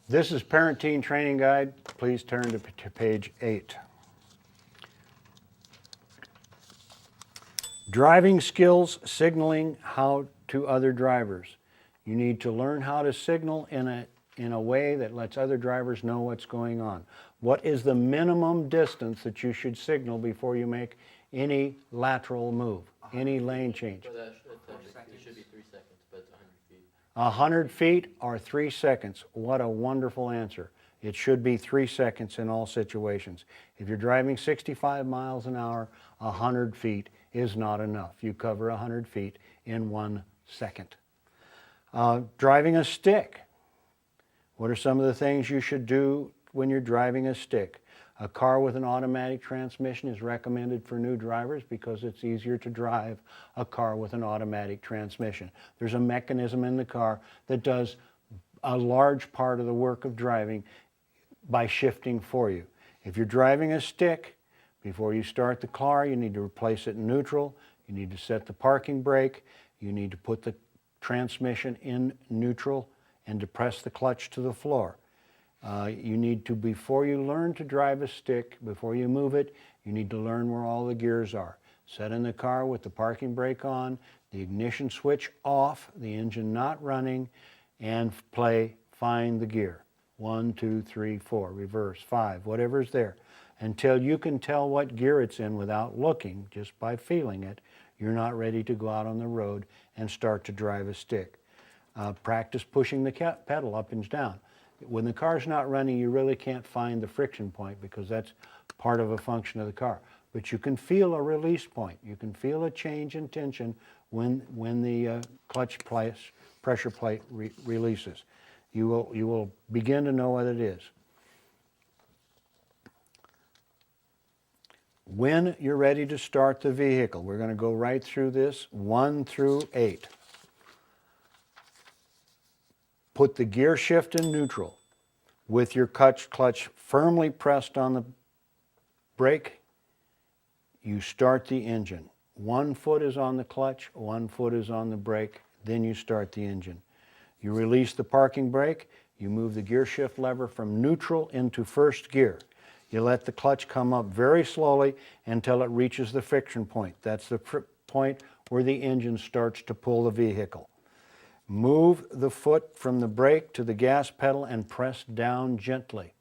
This is Parent-Teen Training Guide. Please turn to page 8. Driving skills, signaling how to other drivers. You need to learn how to signal in a way that lets other drivers know what's going on. What is the minimum distance that you should signal before you make any lateral move, any lane change? Well, it should be 3 seconds, but it's 100 feet. 100 feet or 3 seconds. What a wonderful answer. It should be 3 seconds in all situations. If you're driving 65 miles an hour, 100 feet is not enough. You cover 100 feet in 1 second. Driving a stick. What are some of the things you should do when you're driving a stick? A car with an automatic transmission is recommended for new drivers because it's easier to drive a car with an automatic transmission. There's a mechanism in the car that does a large part of the work of driving by shifting for you. If you're driving a stick, before you start the car, you need to replace it in neutral. You need to set the parking brake. You need to put the transmission in neutral and depress the clutch to the floor. You need to, before you learn to drive a stick, before you move it, you need to learn where all the gears are. Set in the car with the parking brake on, the ignition switch off, the engine not running, and play Find the Gear. 1, 2, 3, 4, reverse, 5, whatever's there. Until you can tell what gear it's in without looking, just by feeling it, you're not ready to go out on the road and start to drive a stick. Practice pushing the pedal up and down. When the car's not running, you really can't find the friction point because that's part of a function of the car. But you can feel a release point. You can feel a change in tension when the clutch pressure plate releases. You will begin to know what it is. When you're ready to start the vehicle, we're going to go right through this, 1 through 8. Put the gear shift in neutral with your clutch firmly pressed on the brake. You start the engine. 1 foot is on the clutch, 1 foot is on the brake, then you start the engine. You release the parking brake, you move the gear shift lever from neutral into first gear. You let the clutch come up very slowly until it reaches the friction point. That's the point where the engine starts to pull the vehicle. Move the foot from the brake to the gas pedal and press down gently.